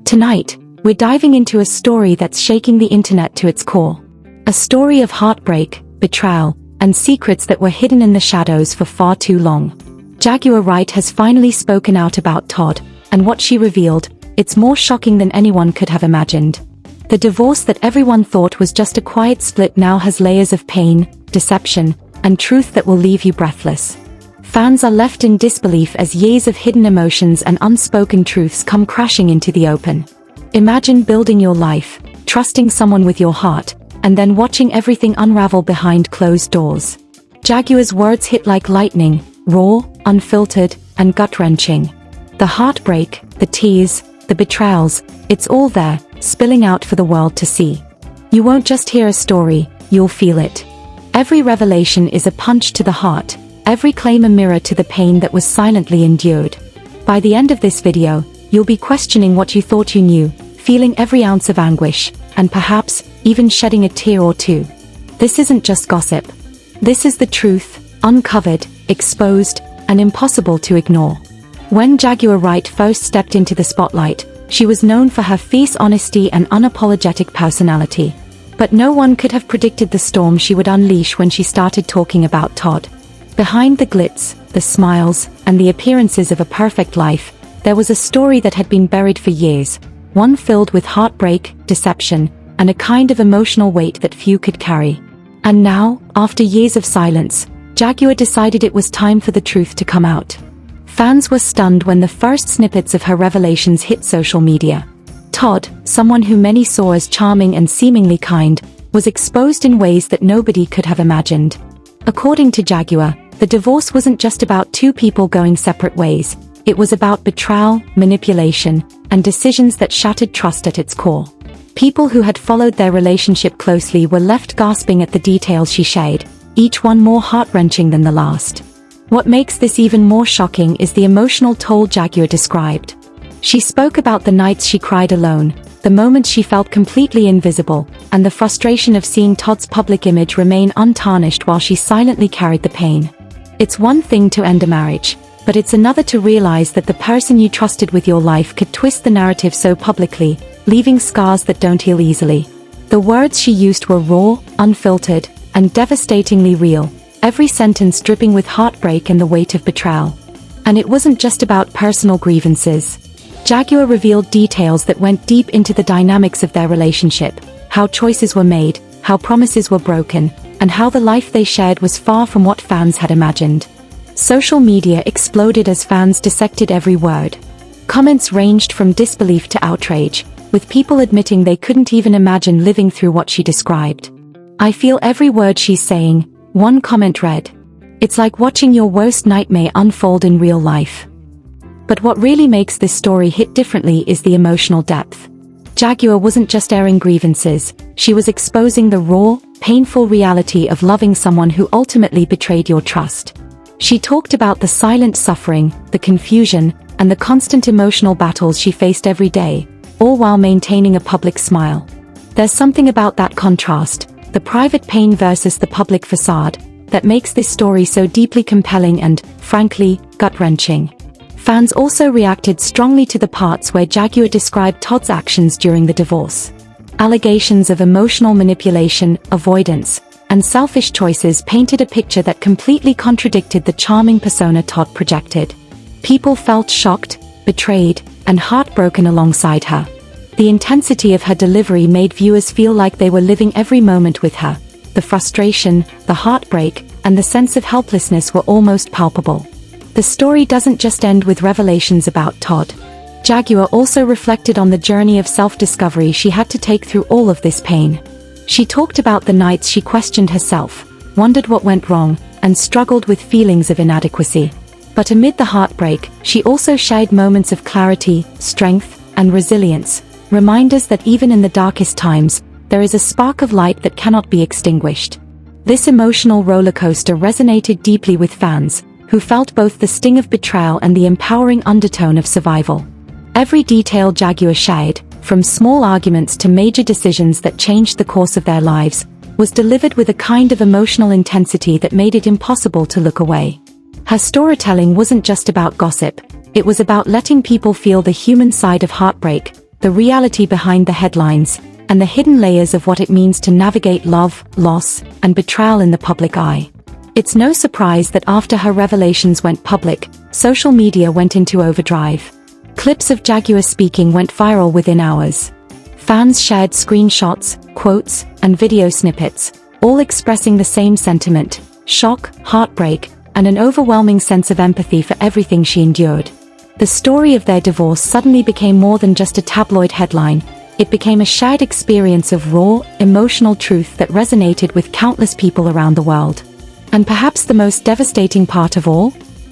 Tonight, we're diving into a story that's shaking the internet to its core. A story of heartbreak, betrayal, and secrets that were hidden in the shadows for far too long. Jaguar Wright has finally spoken out about Todd, and what she revealed, it's more shocking than anyone could have imagined. The divorce that everyone thought was just a quiet split now has layers of pain, deception, and truth that will leave you breathless. Fans are left in disbelief as years of hidden emotions and unspoken truths come crashing into the open. Imagine building your life, trusting someone with your heart, and then watching everything unravel behind closed doors. Jaguar's words hit like lightning, raw, unfiltered, and gut-wrenching. The heartbreak, the tears, the betrayals, it's all there, spilling out for the world to see. You won't just hear a story, you'll feel it. Every revelation is a punch to the heart, every claim a mirror to the pain that was silently endured. By the end of this video, you'll be questioning what you thought you knew, feeling every ounce of anguish, and perhaps even shedding a tear or two. This isn't just gossip. This is the truth, uncovered, exposed, and impossible to ignore. When Jaguar Wright first stepped into the spotlight, she was known for her fierce honesty and unapologetic personality. But no one could have predicted the storm she would unleash when she started talking about Todd. Behind the glitz, the smiles, and the appearances of a perfect life, there was a story that had been buried for years, one filled with heartbreak, deception, and a kind of emotional weight that few could carry. And now, after years of silence, Jaguar decided it was time for the truth to come out. Fans were stunned when the first snippets of her revelations hit social media. Todd, someone who many saw as charming and seemingly kind, was exposed in ways that nobody could have imagined. According to Jaguar, the divorce wasn't just about two people going separate ways. It was about betrayal, manipulation, and decisions that shattered trust at its core. People who had followed their relationship closely were left gasping at the details she shared, each one more heart-wrenching than the last. What makes this even more shocking is the emotional toll Jaguar described. She spoke about the nights she cried alone, the moments she felt completely invisible, and the frustration of seeing Todd's public image remain untarnished while she silently carried the pain. It's one thing to end a marriage, but it's another to realize that the person you trusted with your life could twist the narrative so publicly, leaving scars that don't heal easily. The words she used were raw, unfiltered, and devastatingly real, every sentence dripping with heartbreak and the weight of betrayal. And it wasn't just about personal grievances. Jaguar revealed details that went deep into the dynamics of their relationship, how choices were made, how promises were broken, and how the life they shared was far from what fans had imagined. Social media exploded as fans dissected every word. Comments ranged from disbelief to outrage, with people admitting they couldn't even imagine living through what she described. "I feel every word she's saying," one comment read. "It's like watching your worst nightmare unfold in real life." But what really makes this story hit differently is the emotional depth. Jaguar wasn't just airing grievances, she was exposing the raw, painful reality of loving someone who ultimately betrayed your trust. She talked about the silent suffering, the confusion, and the constant emotional battles she faced every day, all while maintaining a public smile. There's something about that contrast, the private pain versus the public facade, that makes this story so deeply compelling and, frankly, gut-wrenching. Fans also reacted strongly to the parts where Jaguar described Todd's actions during the divorce. Allegations of emotional manipulation, avoidance, and selfish choices painted a picture that completely contradicted the charming persona Todd projected. People felt shocked, betrayed, and heartbroken alongside her. The intensity of her delivery made viewers feel like they were living every moment with her. The frustration, the heartbreak, and the sense of helplessness were almost palpable. The story doesn't just end with revelations about Todd. Jaguar also reflected on the journey of self-discovery she had to take through all of this pain. She talked about the nights she questioned herself, wondered what went wrong, and struggled with feelings of inadequacy. But amid the heartbreak, she also shared moments of clarity, strength, and resilience, reminders that even in the darkest times, there is a spark of light that cannot be extinguished. This emotional rollercoaster resonated deeply with fans, who felt both the sting of betrayal and the empowering undertone of survival. Every detail Jaguar shared, from small arguments to major decisions that changed the course of their lives, was delivered with a kind of emotional intensity that made it impossible to look away. Her storytelling wasn't just about gossip, it was about letting people feel the human side of heartbreak, the reality behind the headlines, and the hidden layers of what it means to navigate love, loss, and betrayal in the public eye. It's no surprise that after her revelations went public, social media went into overdrive. Clips of Jaguar speaking went viral within hours. Fans shared screenshots, quotes, and video snippets, all expressing the same sentiment: shock, heartbreak, and an overwhelming sense of empathy for everything she endured. The story of their divorce suddenly became more than just a tabloid headline. It became a shared experience of raw, emotional truth that resonated with countless people around the world. And perhaps the most devastating part of all?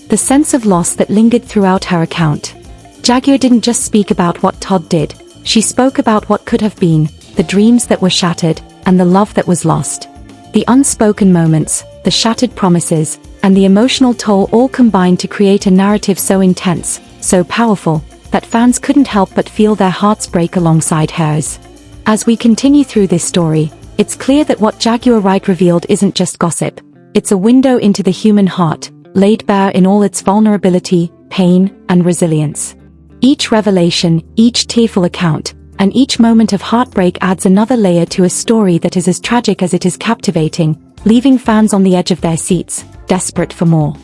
The sense of loss that lingered throughout her account. Jaguar didn't just speak about what Todd did, she spoke about what could have been, the dreams that were shattered, and the love that was lost. The unspoken moments, the shattered promises, and the emotional toll all combined to create a narrative so intense, so powerful, that fans couldn't help but feel their hearts break alongside hers. As we continue through this story, it's clear that what Jaguar Wright revealed isn't just gossip. It's a window into the human heart, laid bare in all its vulnerability, pain, and resilience. Each revelation, each tearful account, and each moment of heartbreak adds another layer to a story that is as tragic as it is captivating, leaving fans on the edge of their seats, desperate for more.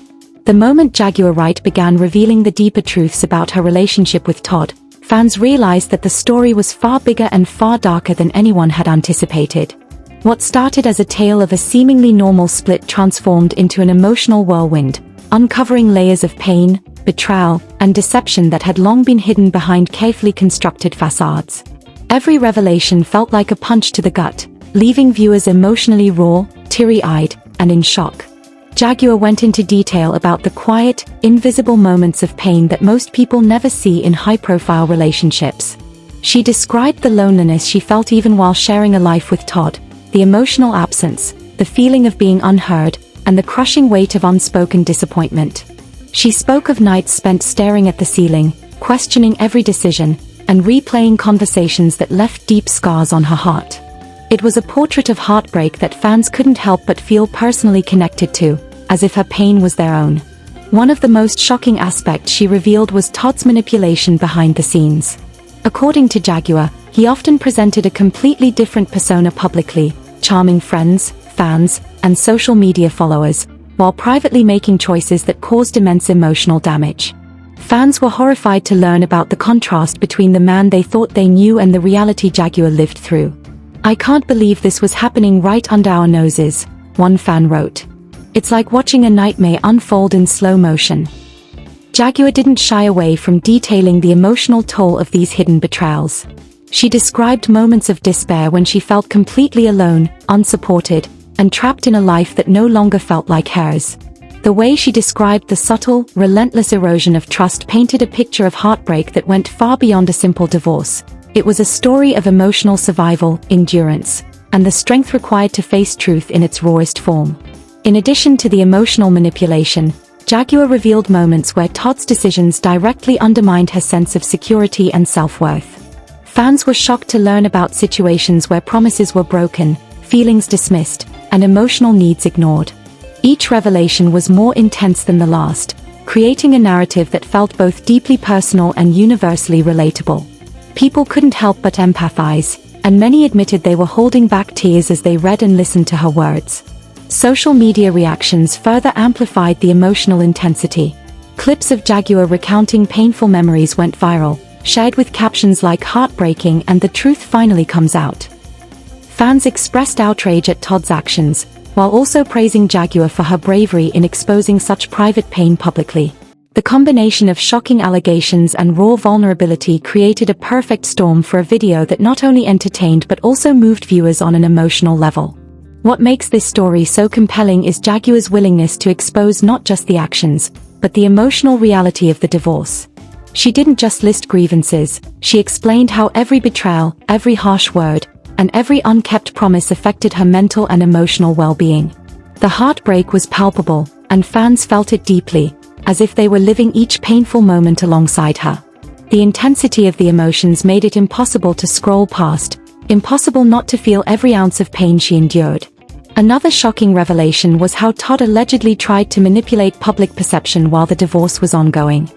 The moment Jaguar Wright began revealing the deeper truths about her relationship with Todd, fans realized that the story was far bigger and far darker than anyone had anticipated. What started as a tale of a seemingly normal split transformed into an emotional whirlwind, uncovering layers of pain, betrayal, and deception that had long been hidden behind carefully constructed facades. Every revelation felt like a punch to the gut, leaving viewers emotionally raw, teary-eyed, and in shock. Jaguar went into detail about the quiet, invisible moments of pain that most people never see in high-profile relationships. She described the loneliness she felt even while sharing a life with Todd, the emotional absence, the feeling of being unheard, and the crushing weight of unspoken disappointment. She spoke of nights spent staring at the ceiling, questioning every decision, and replaying conversations that left deep scars on her heart. It was a portrait of heartbreak that fans couldn't help but feel personally connected to, as if her pain was their own. One of the most shocking aspects she revealed was Todd's manipulation behind the scenes. According to Jaguar, he often presented a completely different persona publicly, charming friends, fans, and social media followers, while privately making choices that caused immense emotional damage. Fans were horrified to learn about the contrast between the man they thought they knew and the reality Jaguar lived through. "I can't believe this was happening right under our noses," one fan wrote. "It's like watching a nightmare unfold in slow motion." Jaguar didn't shy away from detailing the emotional toll of these hidden betrayals. She described moments of despair when she felt completely alone, unsupported, and trapped in a life that no longer felt like hers. The way she described the subtle, relentless erosion of trust painted a picture of heartbreak that went far beyond a simple divorce. It was a story of emotional survival, endurance, and the strength required to face truth in its rawest form. In addition to the emotional manipulation, Jaguar revealed moments where Todd's decisions directly undermined her sense of security and self-worth. Fans were shocked to learn about situations where promises were broken, feelings dismissed, and emotional needs ignored. Each revelation was more intense than the last, creating a narrative that felt both deeply personal and universally relatable. People couldn't help but empathize, and many admitted they were holding back tears as they read and listened to her words. Social media reactions further amplified the emotional intensity. Clips of Jaguar recounting painful memories went viral, shared with captions like "heartbreaking" and "the truth finally comes out." Fans expressed outrage at Todd's actions, while also praising Jaguar for her bravery in exposing such private pain publicly. The combination of shocking allegations and raw vulnerability created a perfect storm for a video that not only entertained but also moved viewers on an emotional level. What makes this story so compelling is Jaguar's willingness to expose not just the actions, but the emotional reality of the divorce. She didn't just list grievances, she explained how every betrayal, every harsh word, and every unkept promise affected her mental and emotional well-being. The heartbreak was palpable, and fans felt it deeply, as if they were living each painful moment alongside her. The intensity of the emotions made it impossible to scroll past, impossible not to feel every ounce of pain she endured. Another shocking revelation was how Todd allegedly tried to manipulate public perception while the divorce was ongoing.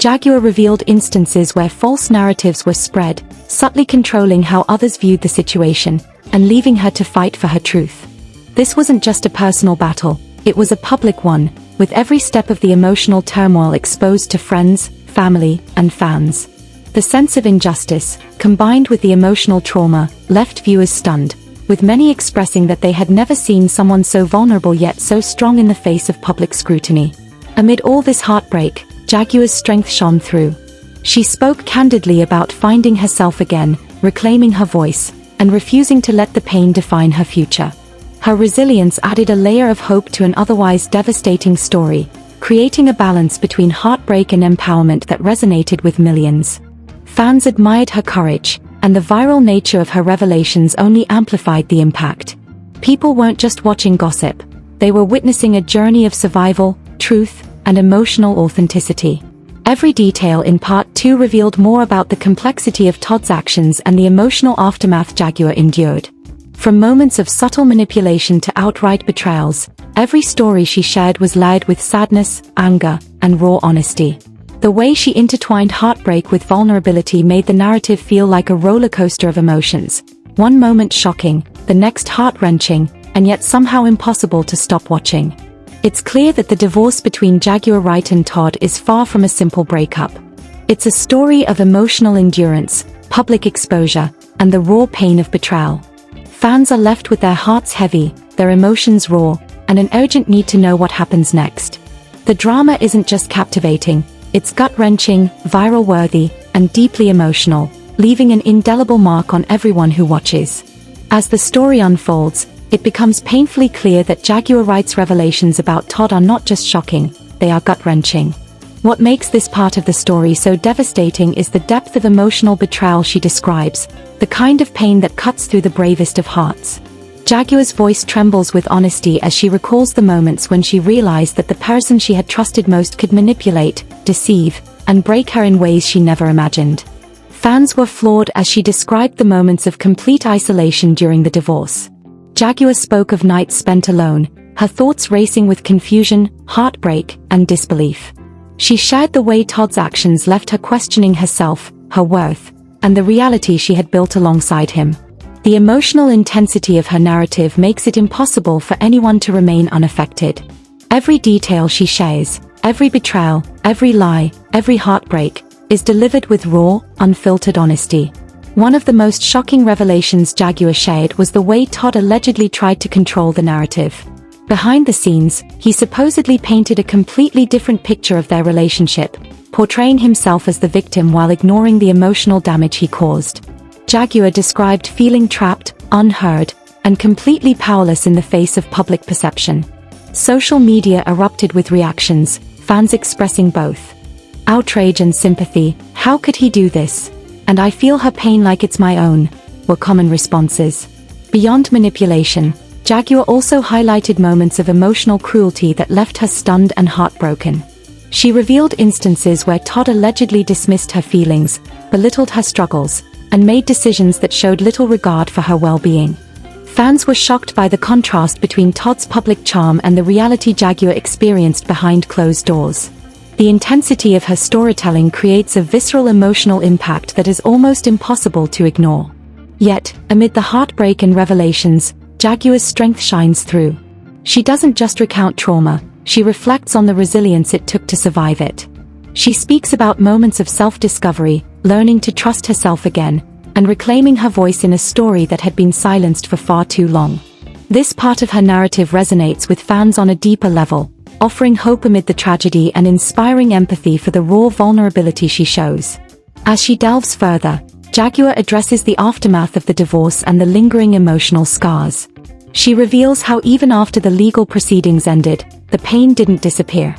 Jaguar revealed instances where false narratives were spread, subtly controlling how others viewed the situation, and leaving her to fight for her truth. This wasn't just a personal battle, it was a public one, with every step of the emotional turmoil exposed to friends, family, and fans. The sense of injustice, combined with the emotional trauma, left viewers stunned, with many expressing that they had never seen someone so vulnerable yet so strong in the face of public scrutiny. Amid all this heartbreak, Jaguar's strength shone through. She spoke candidly about finding herself again, reclaiming her voice, and refusing to let the pain define her future. Her resilience added a layer of hope to an otherwise devastating story, creating a balance between heartbreak and empowerment that resonated with millions. Fans admired her courage, and the viral nature of her revelations only amplified the impact. People weren't just watching gossip, they were witnessing a journey of survival, truth, and emotional authenticity. Every detail in Part 2 revealed more about the complexity of Todd's actions and the emotional aftermath Jaguar endured. From moments of subtle manipulation to outright betrayals, every story she shared was layered with sadness, anger, and raw honesty. The way she intertwined heartbreak with vulnerability made the narrative feel like a roller coaster of emotions. One moment shocking, the next heart-wrenching, and yet somehow impossible to stop watching. It's clear that the divorce between Jaguar Wright and Todd is far from a simple breakup. It's a story of emotional endurance, public exposure, and the raw pain of betrayal. Fans are left with their hearts heavy, their emotions raw, and an urgent need to know what happens next. The drama isn't just captivating, it's gut-wrenching, viral-worthy, and deeply emotional, leaving an indelible mark on everyone who watches. As the story unfolds, it becomes painfully clear that Jaguar Wright's revelations about Todd are not just shocking, they are gut-wrenching. What makes this part of the story so devastating is the depth of emotional betrayal she describes, the kind of pain that cuts through the bravest of hearts. Jaguar's voice trembles with honesty as she recalls the moments when she realized that the person she had trusted most could manipulate, deceive, and break her in ways she never imagined. Fans were floored as she described the moments of complete isolation during the divorce. Jaguar spoke of nights spent alone, her thoughts racing with confusion, heartbreak, and disbelief. She shared the way Todd's actions left her questioning herself, her worth, and the reality she had built alongside him. The emotional intensity of her narrative makes it impossible for anyone to remain unaffected. Every detail she shares, every betrayal, every lie, every heartbreak, is delivered with raw, unfiltered honesty. One of the most shocking revelations Jaguar shared was the way Todd allegedly tried to control the narrative. Behind the scenes, he supposedly painted a completely different picture of their relationship, portraying himself as the victim while ignoring the emotional damage he caused. Jaguar described feeling trapped, unheard, and completely powerless in the face of public perception. Social media erupted with reactions, fans expressing both outrage and sympathy. "How could he do this? And I feel her pain like it's my own," were common responses. Beyond manipulation, Jaguar also highlighted moments of emotional cruelty that left her stunned and heartbroken. She revealed instances where Todd allegedly dismissed her feelings, belittled her struggles, and made decisions that showed little regard for her well-being. Fans were shocked by the contrast between Todd's public charm and the reality Jaguar experienced behind closed doors. The intensity of her storytelling creates a visceral emotional impact that is almost impossible to ignore. Yet, amid the heartbreak and revelations, Jaguar's strength shines through. She doesn't just recount trauma, she reflects on the resilience it took to survive it. She speaks about moments of self-discovery, learning to trust herself again, and reclaiming her voice in a story that had been silenced for far too long. This part of her narrative resonates with fans on a deeper level, offering hope amid the tragedy and inspiring empathy for the raw vulnerability she shows. As she delves further, Jaguar addresses the aftermath of the divorce and the lingering emotional scars. She reveals how even after the legal proceedings ended, the pain didn't disappear.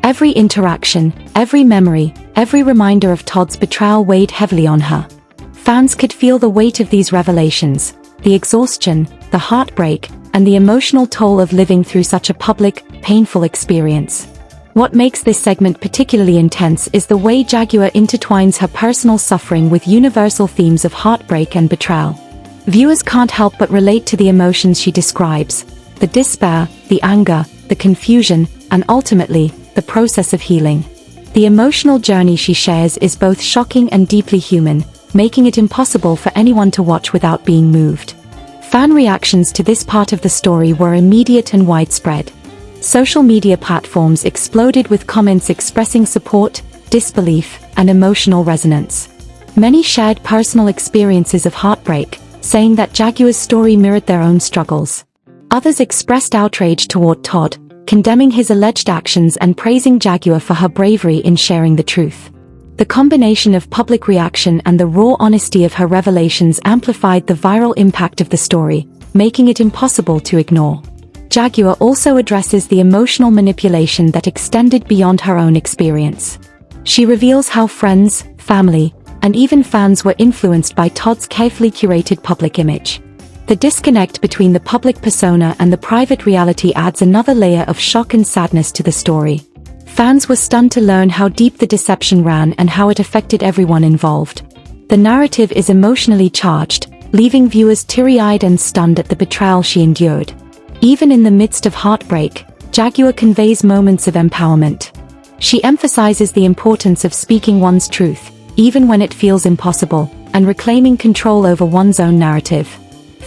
Every interaction, every memory, every reminder of Todd's betrayal weighed heavily on her. Fans could feel the weight of these revelations, the exhaustion, the heartbreak, and the emotional toll of living through such a public, painful experience. What makes this segment particularly intense is the way Jaguar intertwines her personal suffering with universal themes of heartbreak and betrayal. Viewers can't help but relate to the emotions she describes: the despair, the anger, the confusion, and ultimately, the process of healing. The emotional journey she shares is both shocking and deeply human, making it impossible for anyone to watch without being moved. Fan reactions to this part of the story were immediate and widespread. Social media platforms exploded with comments expressing support, disbelief, and emotional resonance. Many shared personal experiences of heartbreak, saying that Jaguar's story mirrored their own struggles. Others expressed outrage toward Todd, condemning his alleged actions and praising Jaguar for her bravery in sharing the truth. The combination of public reaction and the raw honesty of her revelations amplified the viral impact of the story, making it impossible to ignore. Jaguar also addresses the emotional manipulation that extended beyond her own experience. She reveals how friends, family, and even fans were influenced by Todd's carefully curated public image. The disconnect between the public persona and the private reality adds another layer of shock and sadness to the story. Fans were stunned to learn how deep the deception ran and how it affected everyone involved. The narrative is emotionally charged, leaving viewers teary-eyed and stunned at the betrayal she endured. Even in the midst of heartbreak, Jaguar conveys moments of empowerment. She emphasizes the importance of speaking one's truth, even when it feels impossible, and reclaiming control over one's own narrative.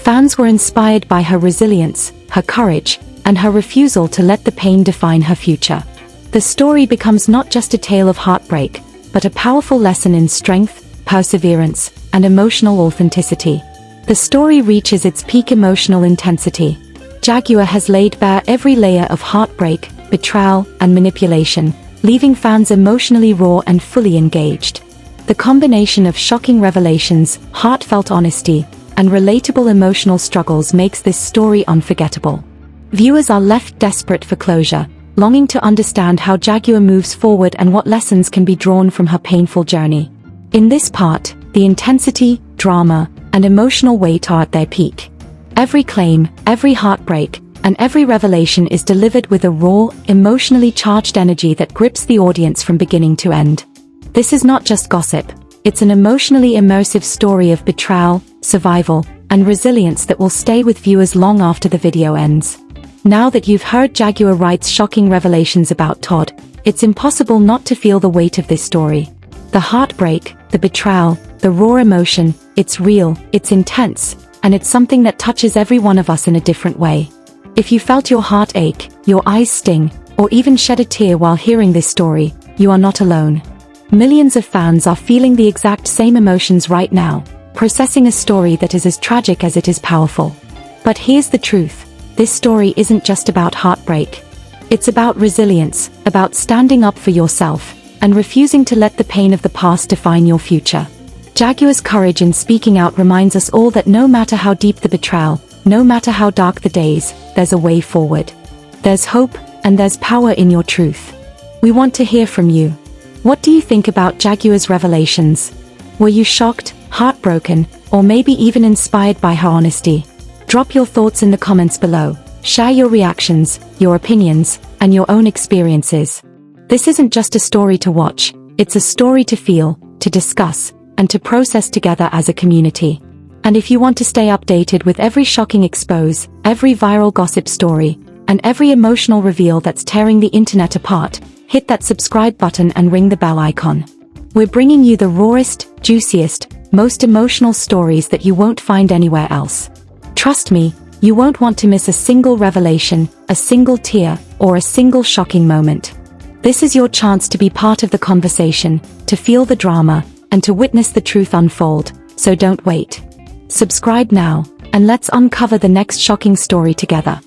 Fans were inspired by her resilience, her courage, and her refusal to let the pain define her future. The story becomes not just a tale of heartbreak, but a powerful lesson in strength, perseverance, and emotional authenticity. The story reaches its peak emotional intensity. Jaguar has laid bare every layer of heartbreak, betrayal, and manipulation, leaving fans emotionally raw and fully engaged. The combination of shocking revelations, heartfelt honesty, and relatable emotional struggles makes this story unforgettable. Viewers are left desperate for closure, longing to understand how Jaguar moves forward and what lessons can be drawn from her painful journey. In this part, the intensity, drama, and emotional weight are at their peak. Every claim, every heartbreak, and every revelation is delivered with a raw, emotionally charged energy that grips the audience from beginning to end. This is not just gossip, it's an emotionally immersive story of betrayal, survival, and resilience that will stay with viewers long after the video ends. Now that you've heard Jaguar Wright's shocking revelations about Todd, it's impossible not to feel the weight of this story. The heartbreak, the betrayal, the raw emotion, it's real, it's intense, and it's something that touches every one of us in a different way. If you felt your heart ache, your eyes sting, or even shed a tear while hearing this story, you are not alone. Millions of fans are feeling the exact same emotions right now, processing a story that is as tragic as it is powerful. But here's the truth. This story isn't just about heartbreak. It's about resilience, about standing up for yourself, and refusing to let the pain of the past define your future. Jaguar's courage in speaking out reminds us all that no matter how deep the betrayal, no matter how dark the days, there's a way forward. There's hope, and there's power in your truth. We want to hear from you. What do you think about Jaguar's revelations? Were you shocked, heartbroken, or maybe even inspired by her honesty? Drop your thoughts in the comments below. Share your reactions, your opinions, and your own experiences. This isn't just a story to watch, it's a story to feel, to discuss, and to process together as a community. And if you want to stay updated with every shocking expose, every viral gossip story, and every emotional reveal that's tearing the internet apart, hit that subscribe button and ring the bell icon. We're bringing you the rawest, juiciest, most emotional stories that you won't find anywhere else. Trust me, you won't want to miss a single revelation, a single tear, or a single shocking moment. This is your chance to be part of the conversation, to feel the drama, and to witness the truth unfold, so don't wait. Subscribe now, and let's uncover the next shocking story together.